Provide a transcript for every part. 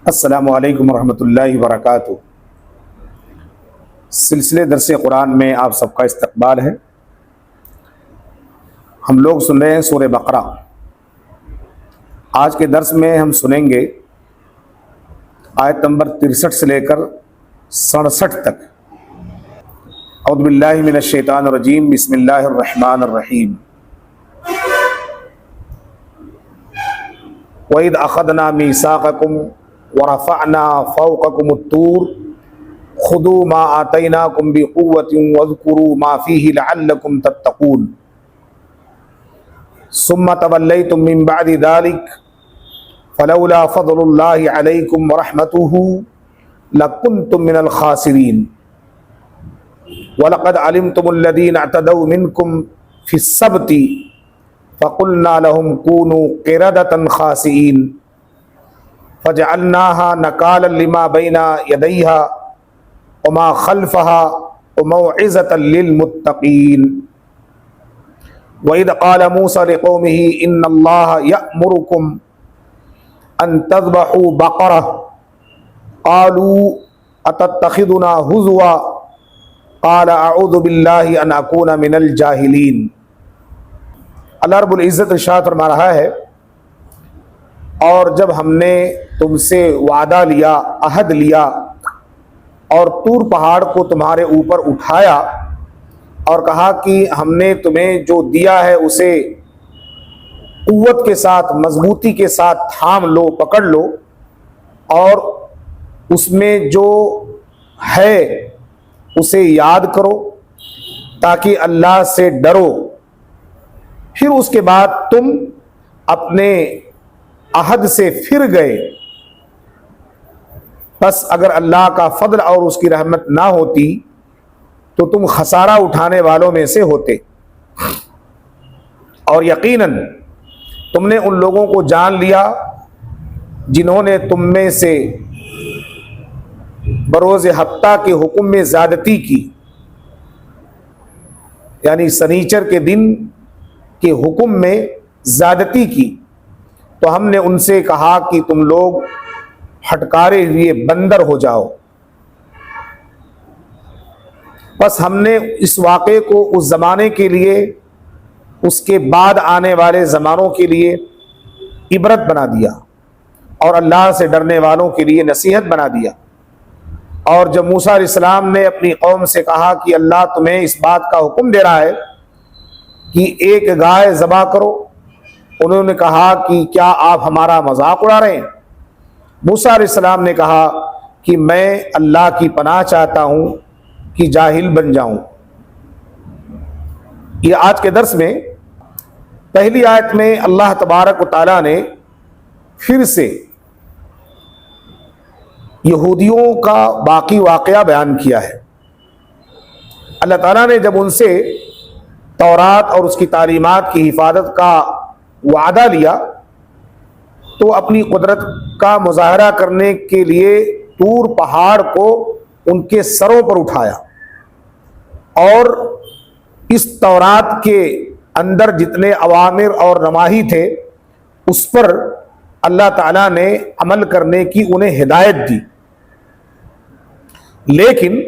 السلام علیکم ورحمۃ اللہ وبرکاتہ۔ سلسلے درس قرآن میں آپ سب کا استقبال ہے۔ ہم لوگ سن رہے ہیں سورہ بقرہ۔ آج کے درس میں ہم سنیں گے آیت نمبر 63 سے لے کر 67 تک۔ اعوذ باللہ من الشیطان الرجیم، بسم اللہ الرحمن الرحیم۔ وَإِذْ أَخَذْنَا مِيثَاقَكُمْ وَرَفَعْنَا فَوْقَكُمُ الطُّورَ خُذُوا مَا آتَيْنَاكُمْ بِقُوَّةٍ وَاذْكُرُوا مَا فِيهِ لَعَلَّكُمْ تَتَّقُونَ ثُمَّ تَوَلَّيْتُم مِّن بَعْدِ ذَلِكَ فَلَوْلَا فَضْلُ اللَّهِ عَلَيْكُمْ وَرَحْمَتُهُ لَكُنتُم مِّنَ الْخَاسِرِينَ وَلَقَدْ عَلِمْتُمُ الَّذِينَ اعْتَدَوْا مِنكُمْ فِي السَّبْتِ فَقُلْنَا لَهُمْ كُونُوا قِرَدَةً خَاسِئِينَ فَجَعَلْنَاهَا نَكَالًا لِمَا بَيْنَ يَدَيْهَا وَمَا خَلْفَهَا وَمَوْعِظَةً لِلْمُتَّقِينَ وَإِذْ قَالَ مُوسَى لِقَوْمِهِ إِنَّ اللَّهَ يَأْمُرُكُمْ أَن تَذْبَحُوا بَقَرَةً قَالُوا أَتَتَّخِذُنَا هُزُوًا قَالَ أَعُوذُ بِاللَّهِ أَنْ أَكُونَ مِنَ الْجَاهِلِينَ۔ اللہ رب العزت ارشاد فرما رہا ہے، اور جب ہم نے تم سے وعدہ لیا، عہد لیا، اور طور پہاڑ کو تمہارے اوپر اٹھایا اور کہا کہ ہم نے تمہیں جو دیا ہے اسے قوت کے ساتھ، مضبوطی کے ساتھ تھام لو، پکڑ لو، اور اس میں جو ہے اسے یاد کرو تاکہ اللہ سے ڈرو۔ پھر اس کے بعد تم اپنے عہد سے پھر گئے، بس اگر اللہ کا فضل اور اس کی رحمت نہ ہوتی تو تم خسارہ اٹھانے والوں میں سے ہوتے، اور یقیناً تم نے ان لوگوں کو جان لیا جنہوں نے تم میں سے بروز ہفتہ کے حکم میں زیادتی کی، یعنی سنیچر کے دن کے حکم میں زیادتی کی، تو ہم نے ان سے کہا کہ تم لوگ ہٹکارے ہوئے بندر ہو جاؤ۔ بس ہم نے اس واقعے کو اس زمانے کے لیے، اس کے بعد آنے والے زمانوں کے لیے عبرت بنا دیا، اور اللہ سے ڈرنے والوں کے لیے نصیحت بنا دیا۔ اور جب موسیٰ علیہ السلام نے اپنی قوم سے کہا کہ اللہ تمہیں اس بات کا حکم دے رہا ہے کہ ایک گائے ذبح کرو، انہوں نے کہا کہ کیا آپ ہمارا مذاق اڑا رہے ہیں؟ موسیٰ علیہ السلام نے کہا کہ میں اللہ کی پناہ چاہتا ہوں کہ جاہل بن جاؤں۔ یہ آج کے درس میں پہلی آیت میں اللہ تبارک و تعالیٰ نے پھر سے یہودیوں کا باقی واقعہ بیان کیا ہے۔ اللہ تعالیٰ نے جب ان سے تورات اور اس کی تعلیمات کی حفاظت کا وعدہ لیا تو اپنی قدرت کا مظاہرہ کرنے کے لیے طور پہاڑ کو ان کے سروں پر اٹھایا، اور اس تورات کے اندر جتنے اوامر اور نواہی تھے اس پر اللہ تعالیٰ نے عمل کرنے کی انہیں ہدایت دی۔ لیکن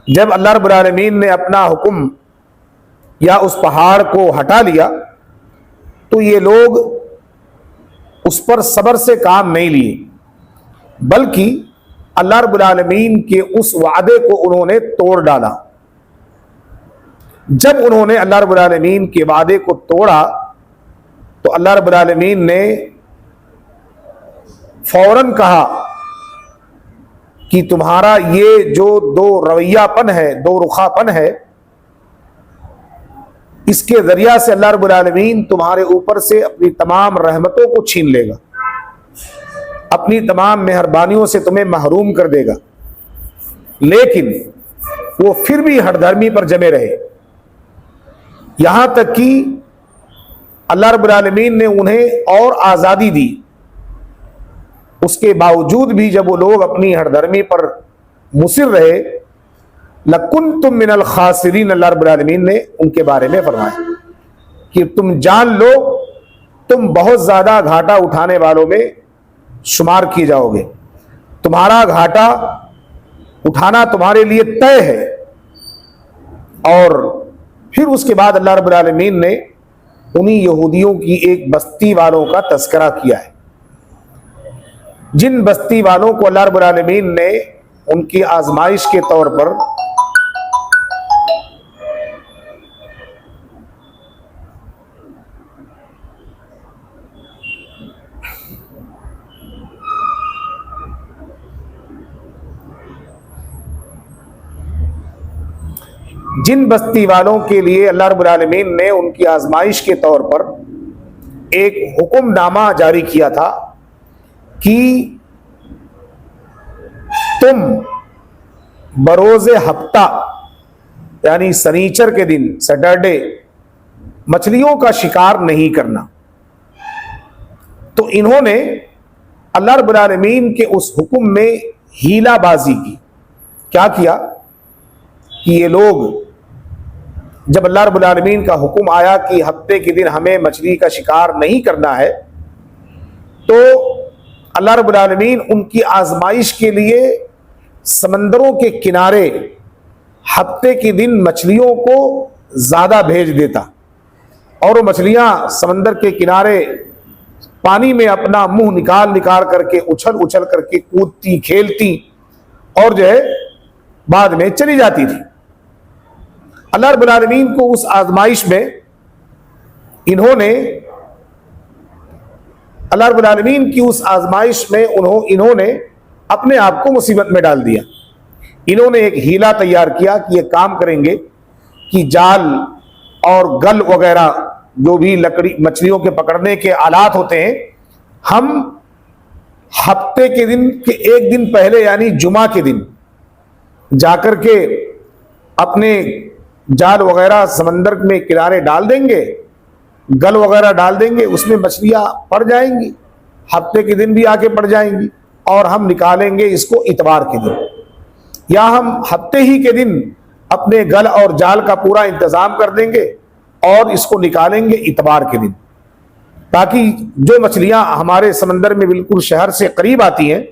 جب اللہ رب العالمین نے اپنا حکم یا اس پہاڑ کو ہٹا لیا تو یہ لوگ اس پر صبر سے کام نہیں لیے، بلکہ اللہ رب العالمین کے اس وعدے کو انہوں نے توڑ ڈالا۔ جب انہوں نے اللہ رب العالمین کے وعدے کو توڑا تو اللہ رب العالمین نے فوراً کہا کہ تمہارا یہ جو دو رویہ پن ہے، دو رخا پن ہے، اس کے ذریعہ سے اللہ رب العالمین تمہارے اوپر سے اپنی تمام رحمتوں کو چھین لے گا، اپنی تمام مہربانیوں سے تمہیں محروم کر دے گا۔ لیکن وہ پھر بھی ہٹ دھرمی پر جمے رہے، یہاں تک کہ اللہ رب العالمین نے انہیں اور آزادی دی۔ اس کے باوجود بھی جب وہ لوگ اپنی ہٹ دھرمی پر مصر رہے، لَكُنْتُم مِّنَ الْخَاسِرِينَ، اللہ رب العالمین نے ان کے بارے میں فرمایا کہ تم جان لو تم بہت زیادہ گھاٹا اٹھانے والوں میں شمار کیے جاؤ گے، تمہارا گھاٹا اٹھانا تمہارے لیے طے ہے۔ اور پھر اس کے بعد اللہ رب العالمین نے انہی یہودیوں کی ایک بستی والوں کا تذکرہ کیا ہے، جن بستی والوں کو اللہ رب العالمین نے ان کی آزمائش کے طور پر کے لیے اللہ رب العالمین نے ان کی آزمائش کے طور پر ایک حکم نامہ جاری کیا تھا کہ تم بروز ہفتہ یعنی سنیچر کے دن، سیٹرڈے، مچھلیوں کا شکار نہیں کرنا۔ تو انہوں نے اللہ رب العالمین کے اس حکم میں ہیلا بازی کی۔ کیا کیا کہ یہ لوگ جب اللہ رب العالمین کا حکم آیا کہ ہفتے کے دن ہمیں مچھلی کا شکار نہیں کرنا ہے، تو اللہ رب العالمین ان کی آزمائش کے لیے سمندروں کے کنارے ہفتے کے دن مچھلیوں کو زیادہ بھیج دیتا، اور وہ مچھلیاں سمندر کے کنارے پانی میں اپنا منہ نکال کر کے اچھل کر کے کودتی کھیلتی اور جو ہے بعد میں چلی جاتی تھی۔ اللہ رب العالمین کو اس آزمائش میں انہوں نے اپنے آپ کو مصیبت میں ڈال دیا۔ انہوں نے ایک ہیلا تیار کیا کہ یہ کام کریں گے کہ جال اور گل وغیرہ جو بھی لکڑی مچھلیوں کے پکڑنے کے آلات ہوتے ہیں، ہم ہفتے کے دن کے ایک دن پہلے یعنی جمعہ کے دن جا کر کے اپنے جال وغیرہ سمندر میں کنارے ڈال دیں گے، گل وغیرہ ڈال دیں گے، اس میں مچھلیاں پڑ جائیں گی، ہفتے کے دن بھی آ کے پڑ جائیں گی، اور ہم نکالیں گے اس کو اتوار کے دن، یا ہم ہفتے ہی کے دن اپنے گل اور جال کا پورا انتظام کر دیں گے اور اس کو نکالیں گے اتوار کے دن، تاکہ جو مچھلیاں ہمارے سمندر میں بالکل شہر سے قریب آتی ہیں،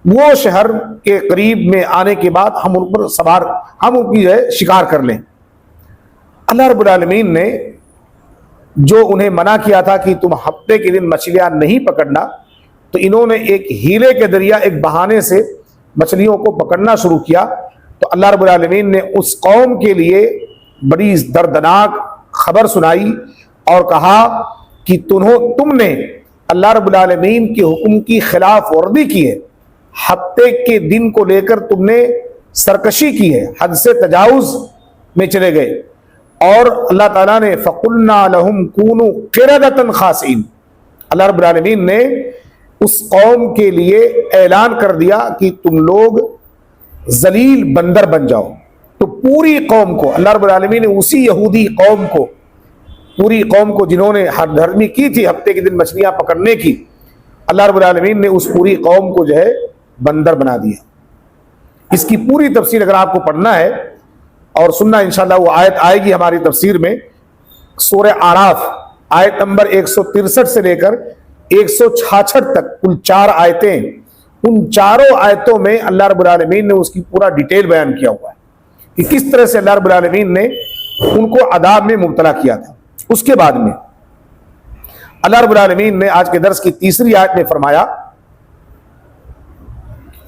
وہ شہر کے قریب میں آنے کے بعد ہم ان پر ہم ان کی شکار کر لیں۔ اللہ رب العالمین نے جو انہیں منع کیا تھا کہ تم ہفتے کے دن مچھلیاں نہیں پکڑنا، تو انہوں نے ایک ہیلے کے ذریعہ ایک بہانے سے مچھلیوں کو پکڑنا شروع کیا۔ تو اللہ رب العالمین نے اس قوم کے لیے بڑی دردناک خبر سنائی اور کہا کہ تم نے اللہ رب العالمین کے حکم کی خلاف ورزی کی ہے، ہفتے کے دن کو لے کر تم نے سرکشی کی ہے، حد سے تجاوز میں چلے گئے، اور اللہ تعالیٰ نے فَقُلْنَا لَهُمْ كُونُوا قِرَدَةً خَاسِئِينَ، اللہ رب العالمین نے اس قوم کے لیے اعلان کر دیا کہ تم لوگ ذلیل بندر بن جاؤ۔ تو پوری قوم کو اللہ رب العالمین نے اسی یہودی قوم کو، پوری قوم کو جنہوں نے ہر دھرمی کی تھی ہفتے کے دن مچھلیاں پکڑنے کی، اللہ رب العالمین نے اس پوری قوم کو جو ہے بندر بنا دیا۔ اس کی پوری تفسیر اگر آپ کو پڑھنا ہے اور سننا، انشاءاللہ وہ آیت آئے گی ہماری تفسیر میں، سورہ اعراف آیت نمبر 163 سے لے کر 166 تک، کل 4 آیتیں، ان چاروں آیتوں میں اللہ رب العالمین نے اس کی پورا ڈیٹیل بیان کیا ہوا ہے کہ کس طرح سے اللہ رب العالمین نے ان کو عذاب میں مبتلا کیا تھا۔ اس کے بعد میں اللہ رب العالمین نے آج کے درس کی تیسری آیت میں فرمایا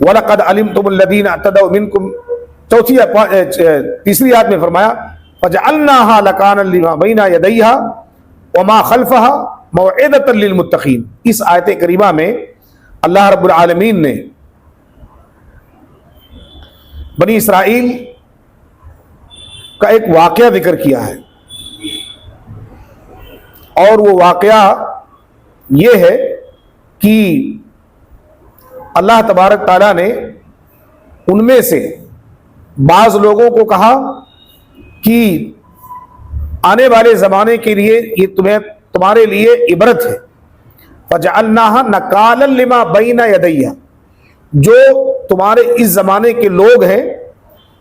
وَلَقَدْ عَلِمْتُمُ الَّذِينَ اعْتَدَوْا مِنْكُمْ، تیسری آیت میں فرمایا فَجَعَلْنَاهَا لَكَانًا لِمَا بَيْنَ يَدَيْهَا وَمَا خَلْفَهَا مَوْعِظَةً لِلْمُتَّقِينَ۔ اس آیت کریمہ میں اللہ رب العالمین نے بنی اسرائیل کا ایک واقعہ ذکر کیا ہے، اور وہ واقعہ یہ ہے کہ اللہ تبارک تعالیٰ نے ان میں سے بعض لوگوں کو کہا کہ آنے والے زمانے کے لیے یہ تمہارے لیے عبرت ہے، فَجَعَلْنَاهَا نَكَالًا لِمَا بَيْنَ يَدَيْهَا، جو تمہارے اس زمانے کے لوگ ہیں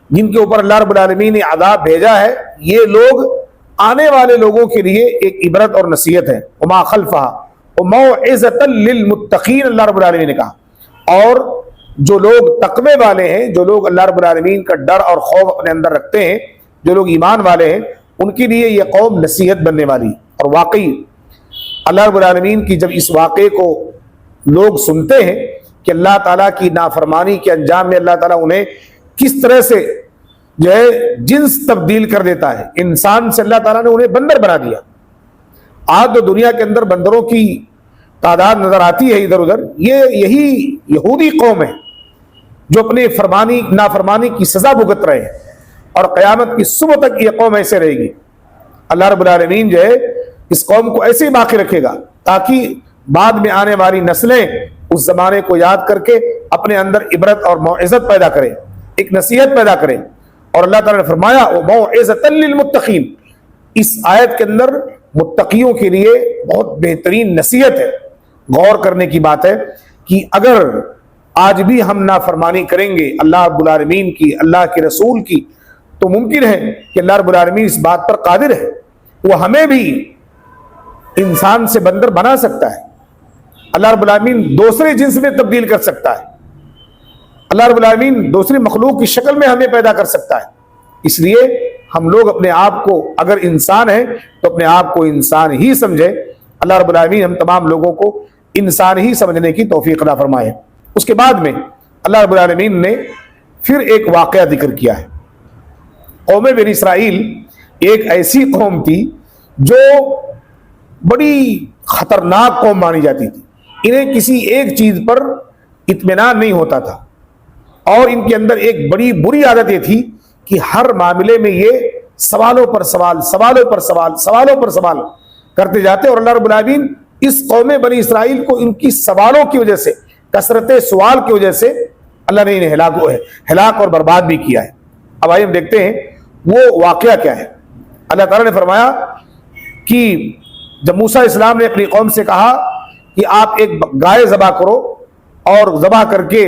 جن کے اوپر اللہ رب العالمین نے عذاب بھیجا ہے، یہ لوگ آنے والے لوگوں کے لیے ایک عبرت اور نصیحت ہے، وما خلفها، وموعظۃ للمتقین، اللہ رب العالمین نے کہا، اور جو لوگ تقوی والے ہیں، جو لوگ اللہ رب العالمین کا ڈر اور خوف اپنے اندر رکھتے ہیں، جو لوگ ایمان والے ہیں، ان کے لیے یہ قوم نصیحت بننے والی۔ اور واقعی اللہ رب العالمین کی جب اس واقعے کو لوگ سنتے ہیں کہ اللہ تعالیٰ کی نافرمانی کے انجام میں اللہ تعالیٰ انہیں کس طرح سے جو ہے جنس تبدیل کر دیتا ہے، انسان سے اللہ تعالیٰ نے انہیں بندر بنا دیا۔ آج تو دنیا کے اندر بندروں کی تعداد نظر آتی ہے ادھر ادھر، یہی یہودی قوم ہے جو اپنے نافرمانی کی سزا بھگت رہے ہیں، اور قیامت کی صبح تک یہ قوم ایسے رہے گی۔ اللہ رب العالمین جو ہے اس قوم کو ایسے ہی باقی رکھے گا تاکہ بعد میں آنے والی نسلیں اس زمانے کو یاد کر کے اپنے اندر عبرت اور موعظت پیدا کریں، ایک نصیحت پیدا کریں۔ اور اللہ تعالیٰ نے فرمایا وَمَوْعِظَةً لِّلْمُتَّقِينَ، اس آیت کے اندر متقیوں کے لیے بہت بہترین نصیحت ہے۔ غور کرنے کی بات ہے کہ اگر آج بھی ہم نافرمانی کریں گے اللہ رب العالمین کی، اللہ کے رسول کی، تو ممکن ہے کہ اللہ رب العالمین اس بات پر قادر ہے، وہ ہمیں بھی انسان سے بندر بنا سکتا ہے، اللہ رب العالمین دوسرے جنس میں تبدیل کر سکتا ہے، اللہ رب العالمین دوسری مخلوق کی شکل میں ہمیں پیدا کر سکتا ہے۔ اس لیے ہم لوگ اپنے آپ کو اگر انسان ہیں تو اپنے آپ کو انسان ہی سمجھے۔ اللہ رب العالمین ہم تمام لوگوں کو انسان ہی سمجھنے کی توفیق عطا فرمائے۔ اس کے بعد میں اللہ رب العالمین نے پھر ایک واقعہ ذکر کیا ہے۔ قوم بنی اسرائیل ایک ایسی قوم تھی جو بڑی خطرناک قوم مانی جاتی تھی، انہیں کسی ایک چیز پر اطمینان نہیں ہوتا تھا، اور ان کے اندر ایک بڑی بری عادت یہ تھی کہ ہر معاملے میں یہ سوالوں پر سوال، سوالوں پر سوال، سوالوں پر سوال کرتے جاتے، اور اللہ رب العالمین اس قوم بنی اسرائیل کو ان کی سوالوں کی وجہ سے، کثرت سوال کی وجہ سے اللہ نے انہیں ہلاک اور برباد بھی کیا ہے۔ اب آئیے ہم دیکھتے ہیں وہ واقعہ کیا ہے۔ اللہ تعالیٰ نے فرمایا کہ جب موسیٰ علیہ السلام نے اپنی قوم سے کہا کہ آپ ایک گائے ذبح کرو اور ذبح کر کے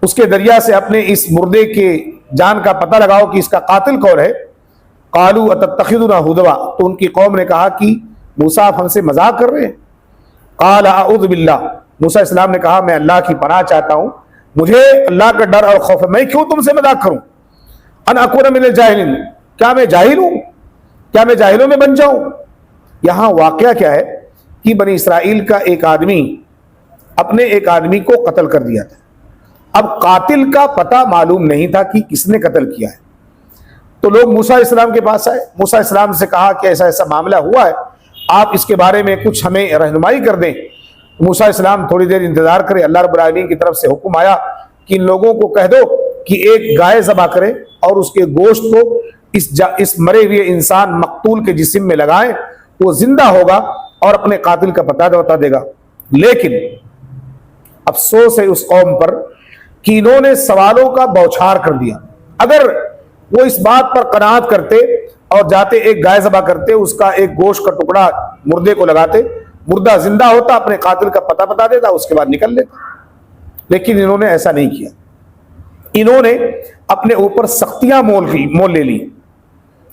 اس کے ذریعہ سے اپنے اس مردے کے جان کا پتہ لگاؤ کہ اس کا قاتل کون ہے، قالوا اتتخذنا ہزوا، تو ان کی قوم نے کہا کہ موسیٰ آپ ہم سے مذاق کر رہے ہیں۔ قال اعوذ باللہ، موسیٰ علیہ السلام نے کہا میں اللہ کی پناہ چاہتا ہوں، مجھے اللہ کا ڈر اور خوف ہے، میں کیوں تم سے مذاق کروں، ان اکون من الجاہلین، کیا میں جاہل ہوں، کیا میں جاہلوں میں بن جاؤں۔ یہاں واقعہ کیا ہے کہ بنی اسرائیل کا ایک آدمی اپنے ایک آدمی کو قتل کر دیا تھا، اب قاتل کا پتہ معلوم نہیں تھا کہ کس نے قتل کیا ہے، تو لوگ موسیٰ علیہ السلام کے پاس آئے، موسیٰ علیہ السلام سے کہا کہ ایسا ایسا معاملہ ہوا ہے، آپ اس کے بارے میں کچھ ہمیں رہنمائی کر دیں۔ موسیٰ علیہ السلام تھوڑی دیر انتظار کرے، اللہ رب العالمین کی طرف سے حکم آیا کہ ان لوگوں کو کہہ دو کہ ایک گائے ذبح کریں اور اس کے گوشت کو اس مرے ہوئے انسان مقتول کے جسم میں لگائیں، وہ زندہ ہوگا اور اپنے قاتل کا پتہ بتا دے گا۔ لیکن افسوس ہے اس قوم پر کہ انہوں نے سوالوں کا بوچھار کر دیا۔ اگر وہ اس بات پر قناعت کرتے اور جاتے ایک گائے ذبح کرتے، اس کا ایک گوشت کا ٹکڑا مردے کو لگاتے، مردہ زندہ ہوتا، اپنے قاتل کا پتہ بتا دیتا، اس کے بعد نکل لیتا، لیکن انہوں نے ایسا نہیں کیا۔ انہوں نے اپنے اوپر سختیاں مول لے لی،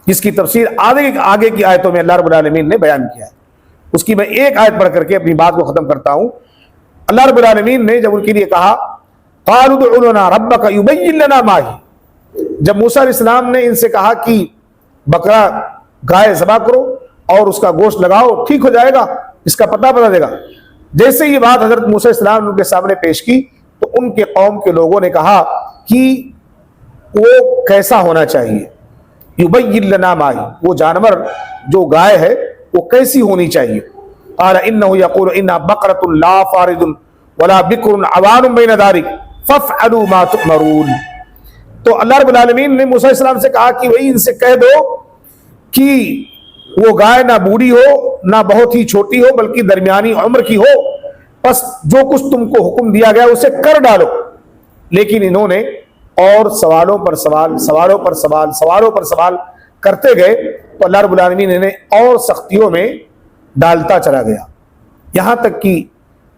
جس کی تفسیر آگے کی آیتوں میں اللہ رب العالمین نے بیان کیا ہے۔ اس کی میں ایک آیت پڑھ کر کے اپنی بات کو ختم کرتا ہوں۔ اللہ رب العالمین نے جب ان کے لیے کہا قالوا ادع لنا ربک یبین لنا ما ہی، جب موسیٰ علیہ السلام نے ان سے کہا کہ بکرا گائے ذبح کرو اور اس کا گوشت لگاؤ، ٹھیک ہو جائے گا، اس کا پتہ بتا دے گا، جیسے یہ بات حضرت موسیٰ علیہ السلام نے ان کے سامنے پیش کی تو ان کے قوم کے لوگوں نے کہا کہ وہ کیسا ہونا چاہیے، یبین لنا ما ہی، وہ جانور جو گائے ہے وہ کیسی ہونی چاہیے۔ قال انه يقول انها بقرة لا فارض ولا بكر عوان بين ذلك فافعلوا ما تؤمرون۔ تو اللہ رب العالمین نے موسیٰ علیہ السلام سے کہا کہ وہی ان سے کہہ دو کہ وہ گائے نہ بوڑھی ہو نہ بہت ہی چھوٹی ہو بلکہ درمیانی عمر کی ہو، بس جو کچھ تم کو حکم دیا گیا اسے کر ڈالو۔ لیکن انہوں نے اور سوالوں پر سوال، سوالوں پر سوال، سوالوں پر سوال کرتے گئے تو اللہ رب العالمین انہیں اور سختیوں میں ڈالتا چلا گیا، یہاں تک کہ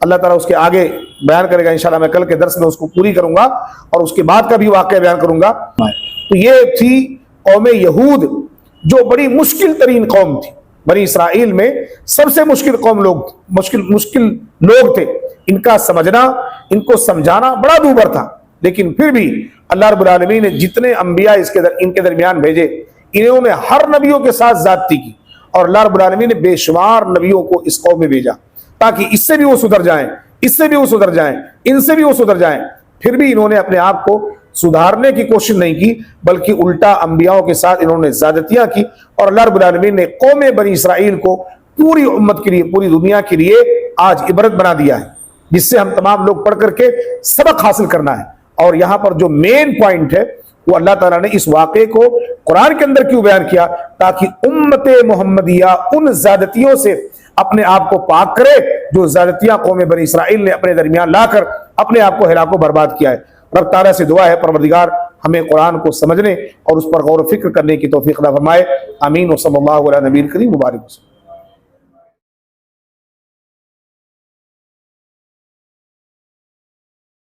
اللہ تعالیٰ اس کے آگے بیان کرے گا انشاءاللہ، میں کل کے درس میں اس کو پوری کروں گا اور اس کے بعد کا بھی واقعہ بیان کروں گا۔ تو یہ تھی قوم یہود جو بڑی مشکل ترین قوم تھی، بنی اسرائیل میں سب سے مشکل قوم مشکل لوگ تھے، ان کا سمجھنا، ان کو سمجھانا بڑا دوبر تھا، لیکن پھر بھی اللہ رب العالمین نے جتنے انبیاء ان کے درمیان بھیجے، انہوں نے ہر نبیوں کے ساتھ زیادتی کی، اور اللہ رب العالمین نے بے شمار نبیوں کو اس قوم میں بھیجا تاکہ اس سے بھی وہ سدھر جائیں، اس سے بھی وہ سدھر جائیں، ان سے بھی وہ سدھر جائیں۔ پھر بھی انہوں نے اپنے آپ کو سدھارنے کی کوشش نہیں کی، بلکہ الٹا انبیاء کے ساتھ انہوں نے زیادتیاں کی، اور اللہ رب العالمین نے قوم بنی اسرائیل کو پوری امت کے لیے، پوری دنیا کے لیے آج عبرت بنا دیا ہے، جس سے ہم تمام لوگ پڑھ کر کے سبق حاصل کرنا ہے۔ اور یہاں پر جو مین پوائنٹ ہے وہ اللہ تعالیٰ نے اس واقعے کو قرآن کے اندر کیوں بیان کیا، تاکہ امت محمدیہ ان زیادتیوں سے اپنے آپ کو پاک کرے جو زیادتیاں قوم بنی اسرائیل نے اپنے درمیان لا کر اپنے آپ کو ہلاک و برباد کیا ہے۔ رب تعالیٰ سے دعا ہے پروردگار ہمیں قرآن کو سمجھنے اور اس پر غور و فکر کرنے کی توفیق عطا فرمائے۔ آمین و صلی اللہ علیہ نبی کریم مبارک وسلم۔